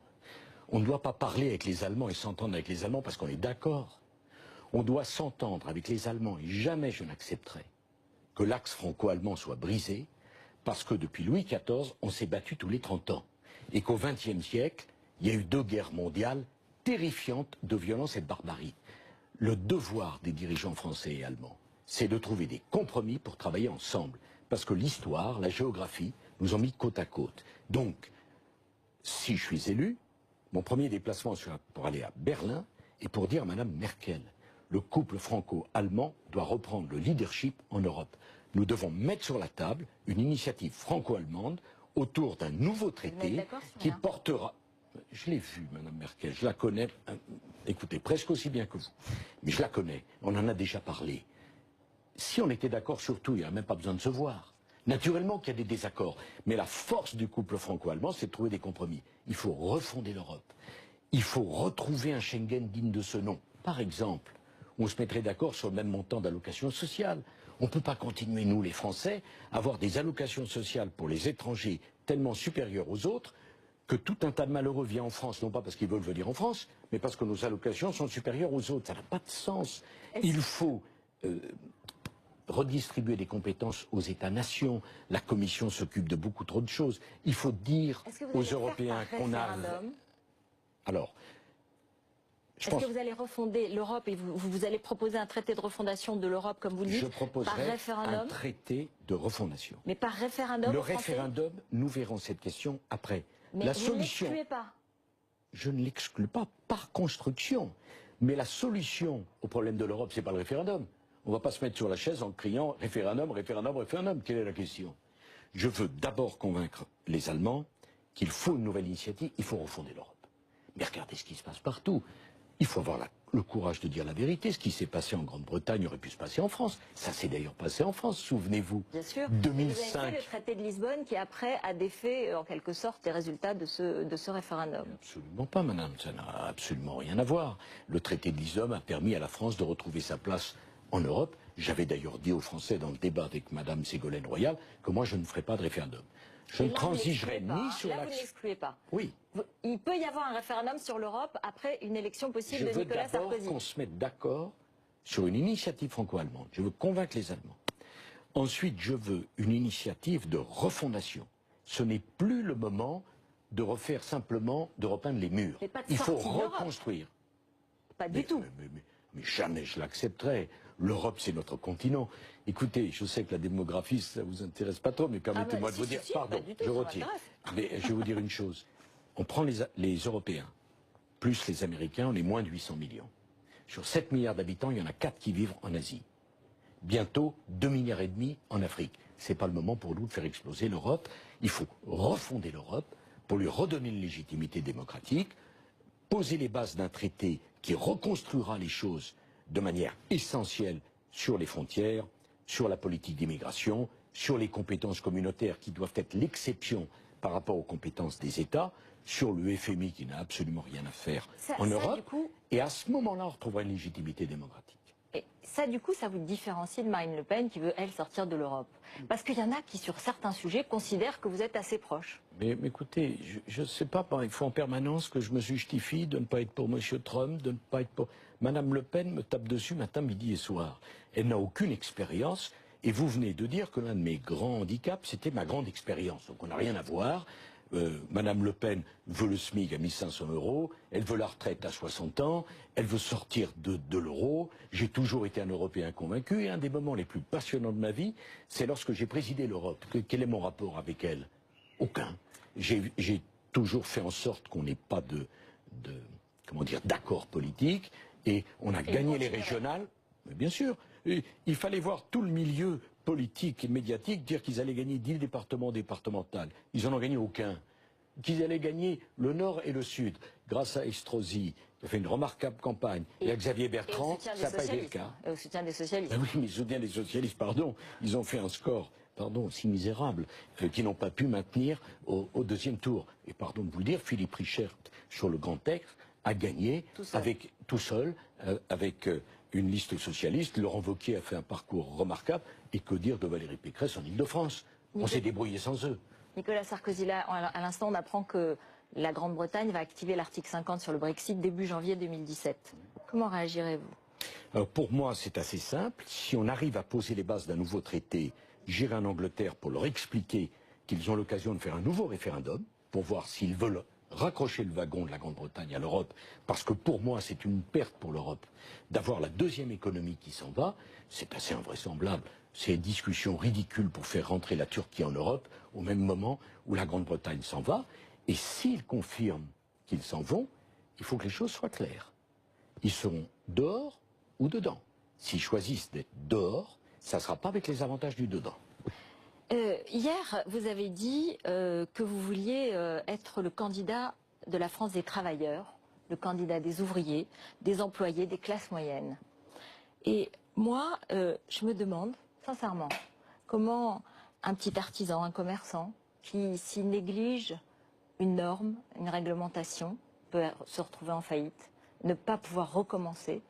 On ne doit pas parler avec les Allemands et s'entendre avec les Allemands parce qu'on est d'accord. On doit s'entendre avec les Allemands et jamais je n'accepterai que l'axe franco-allemand soit brisé parce que depuis Louis XIV, on s'est battu tous les 30 ans. Et qu'au XXe siècle, il y a eu 2 guerres mondiales terrifiantes de violence et de barbarie. Le devoir des dirigeants français et allemands, c'est de trouver des compromis pour travailler ensemble. Parce que l'histoire, la géographie, nous ont mis côte à côte. Donc, si je suis élu, mon premier déplacement sera pour aller à Berlin et pour dire à Madame Merkel, le couple franco-allemand doit reprendre le leadership en Europe. Nous devons mettre sur la table une initiative franco-allemande autour d'un nouveau traité qui portera... Je l'ai vu, Madame Merkel, je la connais, écoutez, presque aussi bien que vous. Mais je la connais, on en a déjà parlé. Si on était d'accord sur tout, il n'y a même pas besoin de se voir. Naturellement qu'il y a des désaccords, mais la force du couple franco-allemand, c'est de trouver des compromis. Il faut refonder l'Europe. Il faut retrouver un Schengen digne de ce nom. Par exemple, on se mettrait d'accord sur le même montant d'allocations sociales. On ne peut pas continuer, nous les Français, à avoir des allocations sociales pour les étrangers tellement supérieures aux autres, que tout un tas de malheureux vient en France, non pas parce qu'ils veulent venir en France, mais parce que nos allocations sont supérieures aux autres. Ça n'a pas de sens. Il faut redistribuer des compétences aux États-nations. La Commission s'occupe de beaucoup trop de choses. Il faut dire aux Européens qu'on a... Alors, est-ce que vous allez refonder l'Europe et vous allez proposer un traité de refondation de l'Europe, comme vous le dites, je proposerai un traité de refondation. Mais par référendum? Le référendum, nous verrons cette question après. Mais la vous solution, ne l'excluez pas? Je ne l'exclus pas par construction. Mais la solution au problème de l'Europe, c'est pas le référendum. On ne va pas se mettre sur la chaise en criant référendum, référendum, référendum. Quelle est la question? Je veux d'abord convaincre les Allemands qu'il faut une nouvelle initiative, il faut refonder l'Europe. Mais regardez ce qui se passe partout. Il faut avoir le courage de dire la vérité. Ce qui s'est passé en Grande-Bretagne aurait pu se passer en France. Ça s'est d'ailleurs passé en France, souvenez-vous. Bien sûr. 2005. Vous avez fait le traité de Lisbonne qui après a défait en quelque sorte les résultats de ce référendum. Absolument pas, madame. Ça n'a absolument rien à voir. Le traité de Lisbonne a permis à la France de retrouver sa place en Europe. J'avais d'ailleurs dit aux Français dans le débat avec madame Ségolène Royal que moi je ne ferai pas de référendum. Je ne transigerai ni sur l'axe... Là, vous ne l'excluez pas. Oui. Il peut y avoir un référendum sur l'Europe après une élection possible de Nicolas Sarkozy. Je veux d'abord qu'on se mette d'accord sur une initiative franco-allemande. Je veux convaincre les Allemands. Ensuite, je veux une initiative de refondation. Ce n'est plus le moment de refaire simplement, de repeindre les murs. Il faut reconstruire. Pas du tout. Mais jamais je l'accepterai. L'Europe, c'est notre continent. Écoutez, je sais que la démographie, ça ne vous intéresse pas trop, mais permettez-moi de vous dire... Pardon, je retire. Mais je vais vous dire une chose. On prend les Européens, plus les Américains, on est moins de 800 millions. Sur 7 milliards d'habitants, il y en a 4 qui vivent en Asie. Bientôt 2,5 milliards en Afrique. C'est pas le moment pour nous de faire exploser l'Europe. Il faut refonder l'Europe pour lui redonner une légitimité démocratique, poser les bases d'un traité qui reconstruira les choses de manière essentielle sur les frontières, sur la politique d'immigration, sur les compétences communautaires qui doivent être l'exception par rapport aux compétences des États, sur le FMI qui n'a absolument rien à faire en Europe. Et à ce moment-là, on retrouvera une légitimité démocratique. Et ça, du coup, ça vous différencie de Marine Le Pen qui veut, elle, sortir de l'Europe. Parce qu'il y en a qui, sur certains sujets, considèrent que vous êtes assez proche. Mais écoutez, je ne sais pas, il faut en permanence que je me justifie de ne pas être pour M. Trump, de ne pas être pour... Madame Le Pen me tape dessus matin, midi et soir. Elle n'a aucune expérience. Et vous venez de dire que l'un de mes grands handicaps, c'était ma grande expérience. Donc on n'a rien à voir. Madame Le Pen veut le SMIC à 1 500 €, elle veut la retraite à 60 ans, elle veut sortir de l'euro. J'ai toujours été un Européen convaincu et un des moments les plus passionnants de ma vie, c'est lorsque j'ai présidé l'Europe. Quel est mon rapport avec elle? Aucun. J'ai toujours fait en sorte qu'on n'ait pas d'accord politique et on a gagné les régionales. Mais bien sûr, il fallait voir tout le milieu politique et médiatique dire qu'ils allaient gagner 10 départements départementales. Ils n'en ont gagné aucun. Qu'ils allaient gagner le Nord et le Sud. Grâce à Estrosi, qui a fait une remarquable campagne, et à Xavier Bertrand, ça n'a pas été le cas. Et au soutien des socialistes. Ben oui, mais le soutien des socialistes, pardon, ils ont fait un score, si misérable, qu'ils n'ont pas pu maintenir au deuxième tour. Et pardon de vous le dire, Philippe Richert, sur le grand texte, a gagné tout seul, avec une liste socialiste. Laurent Wauquiez a fait un parcours remarquable. Et que dire de Valérie Pécresse en Ile-de-France? On s'est débrouillé sans eux. Nicolas Sarkozy, là, à l'instant, on apprend que la Grande-Bretagne va activer l'article 50 sur le Brexit début janvier 2017. Comment réagirez-vous? Pour moi, c'est assez simple. Si on arrive à poser les bases d'un nouveau traité, j'irai en Angleterre pour leur expliquer qu'ils ont l'occasion de faire un nouveau référendum pour voir s'ils veulent raccrocher le wagon de la Grande-Bretagne à l'Europe, parce que pour moi, c'est une perte pour l'Europe d'avoir la deuxième économie qui s'en va. C'est assez invraisemblable. Ces discussions ridicules pour faire rentrer la Turquie en Europe au même moment où la Grande-Bretagne s'en va. Et s'ils confirment qu'ils s'en vont, il faut que les choses soient claires. Ils seront dehors ou dedans. S'ils choisissent d'être dehors, ça ne sera pas avec les avantages du dedans. Hier, vous avez dit que vous vouliez être le candidat de la France des travailleurs, le candidat des ouvriers, des employés, des classes moyennes. Et moi, je me demande, sincèrement, comment un petit artisan, un commerçant, qui s'y néglige une norme, une réglementation, peut se retrouver en faillite, ne pas pouvoir recommencer.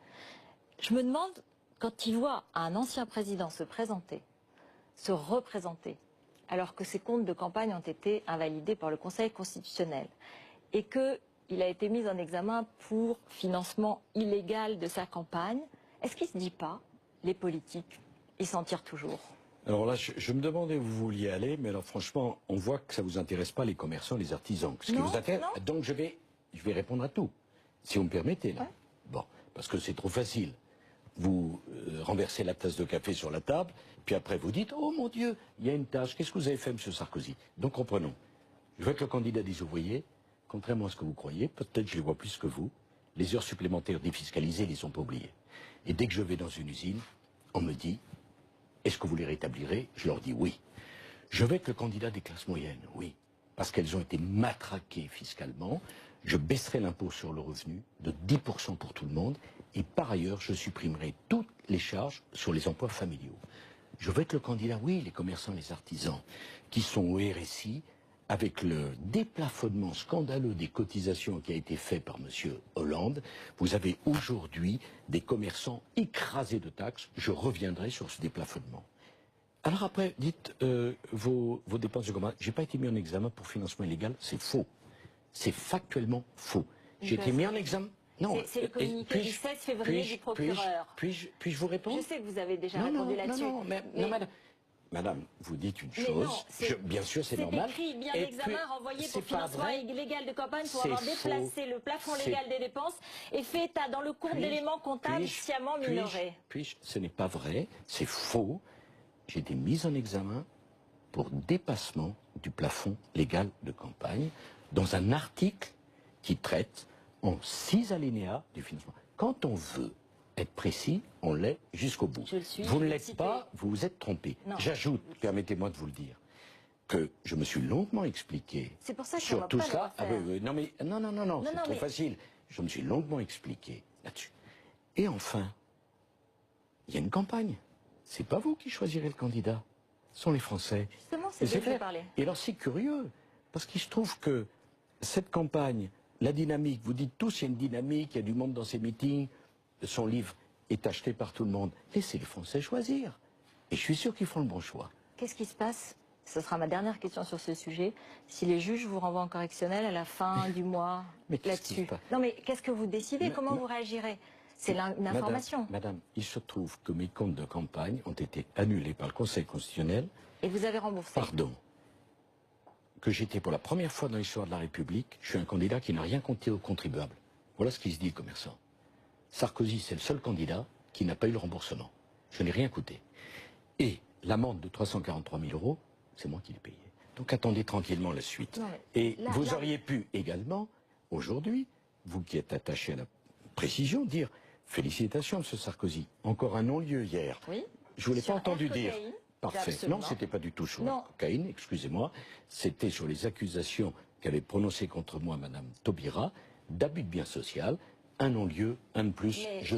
Je me demande, quand il voit un ancien président se présenter, se représenter, alors que ses comptes de campagne ont été invalidés par le Conseil constitutionnel, et qu'il a été mis en examen pour financement illégal de sa campagne, est-ce qu'il ne se dit pas, les politiques, ils s'en tirent toujours? Alors là, je me demandais où vous vouliez aller, mais alors franchement, on voit que ça ne vous intéresse pas les commerçants, les artisans. Ce qui vous intéresse, donc je vais répondre à tout, si vous me permettez. Là. Ouais. Bon, parce que c'est trop facile. Vous renversez la tasse de café sur la table, puis après vous dites « Oh mon Dieu, il y a une tâche, qu'est-ce que vous avez fait, M. Sarkozy ?» Donc reprenons. Je veux être le candidat des ouvriers, contrairement à ce que vous croyez, peut-être je les vois plus que vous, les heures supplémentaires défiscalisées, les ont pas oubliées. Et dès que je vais dans une usine, on me dit « Est-ce que vous les rétablirez ?» Je leur dis « Oui ». Je vais être le candidat des classes moyennes, oui, parce qu'elles ont été matraquées fiscalement. Je baisserai l'impôt sur le revenu de 10% pour tout le monde, et par ailleurs, je supprimerai toutes les charges sur les emplois familiaux. Je veux être le candidat, oui, les commerçants, les artisans, qui sont au RSI, avec le déplafonnement scandaleux des cotisations qui a été fait par M. Hollande. Vous avez aujourd'hui des commerçants écrasés de taxes. Je reviendrai sur ce déplafonnement. Alors après, dites vos dépenses de campagne. Je n'ai pas été mis en examen pour financement illégal, c'est faux. C'est factuellement faux. J'ai été mis en examen. Non. C'est le communiqué du 16 février du procureur. Puis-je vous répondre? Je sais que vous avez déjà répondu là-dessus. Non, madame, vous dites une chose. Bien sûr, c'est normal. C'est écrit, bien d'examen renvoyé pour financement illégal de campagne pour avoir déplacé le plafond légal des dépenses et fait état dans le compte d'éléments comptables sciemment minorés. Ce n'est pas vrai, c'est faux. J'ai été mise en examen pour dépassement du plafond légal de campagne dans un article qui traite en 6 alinéas du financement. Quand on veut être précis, on l'est jusqu'au bout. Vous ne l'êtes pas, vous vous êtes trompé. J'ajoute, permettez-moi de vous le dire, que je me suis longuement expliqué sur tout cela. Ah, oui, non, mais non, c'est trop facile. Je me suis longuement expliqué là-dessus. Et enfin, il y a une campagne. C'est pas vous qui choisirez le candidat, ce sont les Français. Justement, c'est bien de parler. Et alors c'est curieux, parce qu'il se trouve que cette campagne, la dynamique, vous dites tous, il y a une dynamique, il y a du monde dans ces meetings, son livre est acheté par tout le monde. Laissez les Français choisir. Et je suis sûr qu'ils font le bon choix. Qu'est-ce qui se passe? Ce sera ma dernière question sur ce sujet. Si les juges vous renvoient en correctionnel à la fin du mois là-dessus. Non mais qu'est-ce que vous décidez? Comment vous réagirez? C'est une information. Madame, il se trouve que mes comptes de campagne ont été annulés par le Conseil constitutionnel. Et vous avez remboursé? Pardon. Que j'étais pour la première fois dans l'histoire de la République, je suis un candidat qui n'a rien compté aux contribuables. Voilà ce qui se dit, le commerçant. Sarkozy, c'est le seul candidat qui n'a pas eu le remboursement. Je n'ai rien coûté. Et l'amende de 343 000 €, c'est moi qui l'ai payé. Donc attendez tranquillement la suite. Et vous auriez pu également, aujourd'hui, vous qui êtes attaché à la précision, dire « Félicitations, M. Sarkozy, encore un non-lieu hier. Oui. » Je ne vous l'ai pas entendu dire. Parfait. Non, c'était pas du tout sur la cocaïne, excusez-moi. C'était sur les accusations qu'avait prononcées contre moi Madame Taubira, d'abus de bien social, un non-lieu, un de plus. Je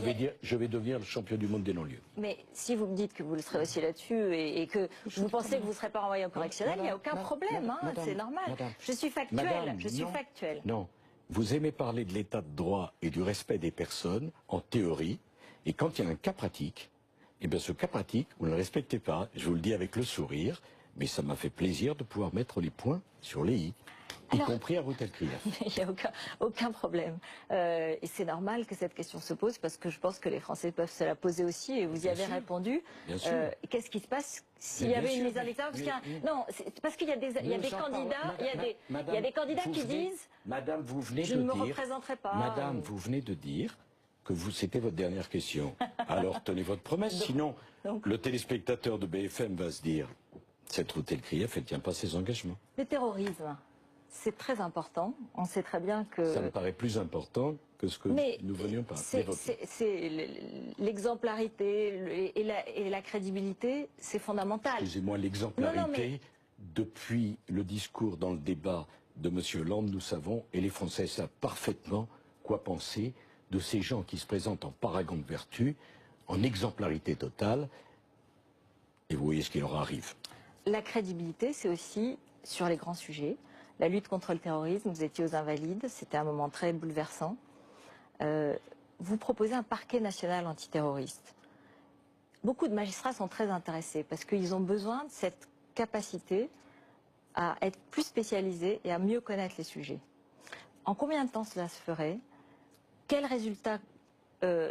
vais devenir le champion du monde des non-lieux. Mais si vous me dites que vous le serez aussi là-dessus et que vous pensez que vous ne serez pas renvoyé en correctionnel, il n'y a aucun problème, c'est normal. Je suis factuelle, Non, vous aimez parler de l'état de droit et du respect des personnes, en théorie, et quand il y a un cas pratique, eh bien ce cas pratique, vous ne le respectez pas, je vous le dis avec le sourire, mais ça m'a fait plaisir de pouvoir mettre les points sur les i. Y compris à Routel-Krief. Il n'y a aucun problème. Et c'est normal que cette question se pose parce que je pense que les Français peuvent se la poser aussi et vous y avez répondu. Qu'est-ce qui se passe s'il y avait une mise en examen? Non, parce qu'il y a des candidats, il y a des candidats qui disent Madame, vous venez je ne me représenterai pas. Madame, vous venez de dire que c'était votre dernière question. Alors tenez votre promesse, sinon le téléspectateur de BFM va se dire cette Routel-Krief, elle ne tient pas ses engagements. Le terrorisme. C'est très important. On sait très bien que... Ça me paraît plus important que ce que nous venions par évoquer. C'est l'exemplarité et la crédibilité, c'est fondamental. Excusez-moi, l'exemplarité, depuis le discours dans le débat de M. Hollande, nous savons, et les Français savent parfaitement quoi penser de ces gens qui se présentent en paragon de vertu, en exemplarité totale, et vous voyez ce qui leur arrive. La crédibilité, c'est aussi sur les grands sujets. La lutte contre le terrorisme, vous étiez aux Invalides, c'était un moment très bouleversant. Vous proposez un parquet national antiterroriste. Beaucoup de magistrats sont très intéressés parce qu'ils ont besoin de cette capacité à être plus spécialisés et à mieux connaître les sujets. En combien de temps cela se ferait? Quels résultats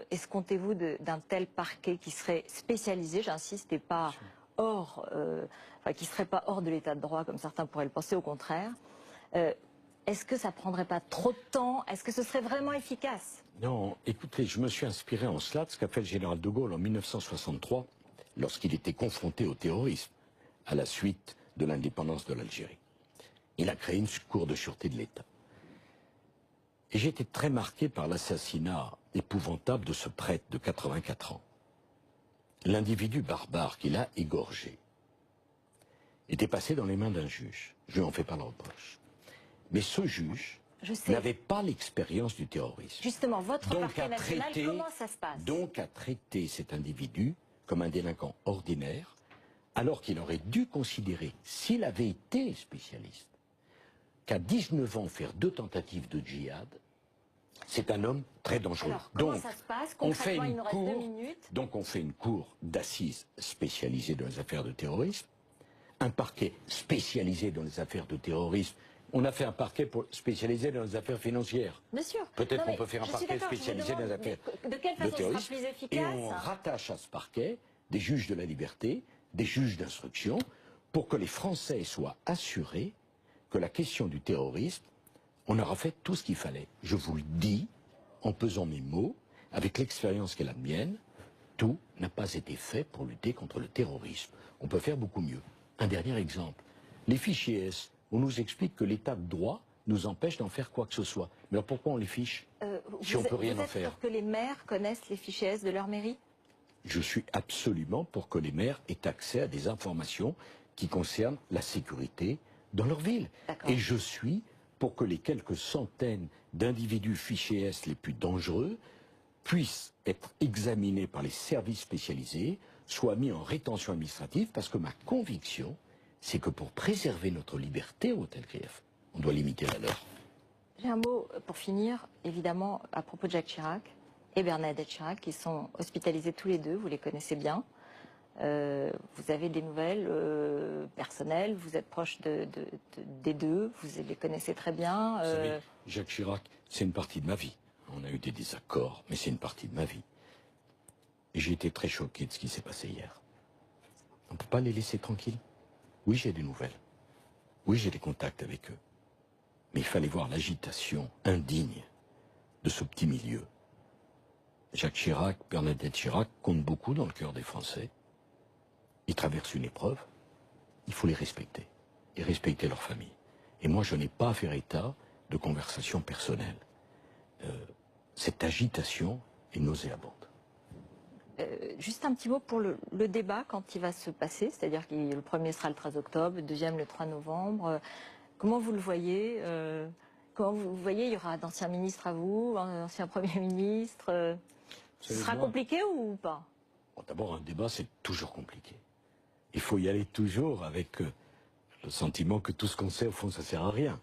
escomptez-vous d'un tel parquet qui serait spécialisé, j'insiste, et pas hors, qui serait pas hors de l'état de droit comme certains pourraient le penser, au contraire? Est-ce que ça prendrait pas trop de temps? Est-ce que ce serait vraiment efficace? Non, écoutez, je me suis inspiré en cela de ce qu'a fait le général de Gaulle en 1963, lorsqu'il était confronté au terrorisme, à la suite de l'indépendance de l'Algérie. Il a créé une cour de sûreté de l'État. Et j'ai été très marqué par l'assassinat épouvantable de ce prêtre de 84 ans. L'individu barbare qu'il a égorgé était passé dans les mains d'un juge. Je lui en fais pas le reproche. Mais ce juge n'avait pas l'expérience du terrorisme. Justement, votre parquet national, comment ça se passe? Donc a traité cet individu comme un délinquant ordinaire, alors qu'il aurait dû considérer, s'il avait été spécialiste, qu'à 19 ans faire 2 tentatives de djihad, c'est un homme très dangereux. Alors, comment ça se passe? Concrètement, il nous reste 2 minutes. Donc on fait une cour d'assises spécialisée dans les affaires de terrorisme, un parquet spécialisé dans les affaires de terrorisme. On a fait un parquet spécialisé dans les affaires financières. Bien sûr. Peut-être qu'on peut faire un parquet spécialisé dans les affaires de quelle façon de terrorisme. Ce sera plus efficace? Et on rattache à ce parquet des juges de la liberté, des juges d'instruction, pour que les Français soient assurés que la question du terrorisme, on aura fait tout ce qu'il fallait. Je vous le dis, en pesant mes mots, avec l'expérience qui est la mienne, tout n'a pas été fait pour lutter contre le terrorisme. On peut faire beaucoup mieux. Un dernier exemple. Les fichiers S, on nous explique que l'état de droit nous empêche d'en faire quoi que ce soit. Mais alors pourquoi on les fiche? si on peut rien en êtes faire. sûr que les maires connaissent les fichiers S de leur mairie? Je suis absolument pour que les maires aient accès à des informations qui concernent la sécurité dans leur ville. Et je suis pour que les quelques centaines d'individus fichés S les plus dangereux puissent être examinés par les services spécialisés, soient mis en rétention administrative, parce que ma conviction, c'est que pour préserver notre liberté au TLGF, on doit limiter la leur. J'ai un mot pour finir, évidemment, à propos de Jacques Chirac et Bernadette Chirac, qui sont hospitalisés tous les deux, vous les connaissez bien. Vous avez des nouvelles personnelles, vous êtes proche des deux, vous les connaissez très bien. Vous savez, Jacques Chirac, c'est une partie de ma vie. On a eu des désaccords, mais c'est une partie de ma vie. Et j'ai été très choqué de ce qui s'est passé hier. On ne peut pas les laisser tranquilles. Oui, j'ai des nouvelles. Oui, j'ai des contacts avec eux. Mais il fallait voir l'agitation indigne de ce petit milieu. Jacques Chirac, Bernadette Chirac comptent beaucoup dans le cœur des Français. Ils traversent une épreuve. Il faut les respecter. Et respecter leur famille. Et moi, je n'ai pas à faire état de conversations personnelles. Cette agitation est nauséabonde. Juste un petit mot pour le débat quand il va se passer, c'est-à-dire que le premier sera le 13 octobre, le deuxième le 3 novembre. Comment vous le voyez Comment vous voyez, il y aura d'anciens ministres à vous, un ancien Premier ministre. Ce sera compliqué ou pas? Bon, d'abord, un débat, c'est toujours compliqué. Il faut y aller toujours avec le sentiment que tout ce qu'on sait, au fond, ça sert à rien.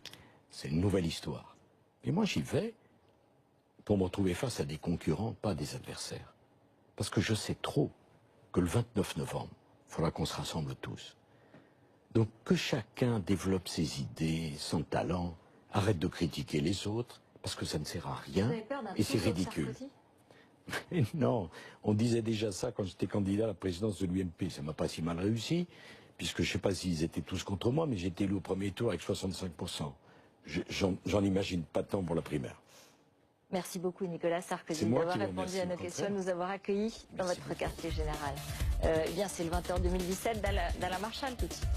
C'est une nouvelle histoire. Et moi, j'y vais pour me retrouver face à des concurrents, pas des adversaires. Parce que je sais trop que le 29 novembre, il faudra qu'on se rassemble tous. Donc que chacun développe ses idées, son talent, arrête de critiquer les autres, parce que ça ne sert à rien et c'est ridicule. Mais non, on disait déjà ça quand j'étais candidat à la présidence de l'UMP. Ça m'a pas si mal réussi, puisque je ne sais pas s'ils étaient tous contre moi, mais j'ai été élu au premier tour avec 65%. J'en imagine pas tant pour la primaire. Merci beaucoup Nicolas Sarkozy d'avoir répondu à nos questions et de nous avoir accueillis dans votre quartier général. Eh bien c'est le 20h 2017 d'Alain Marchal tout de suite.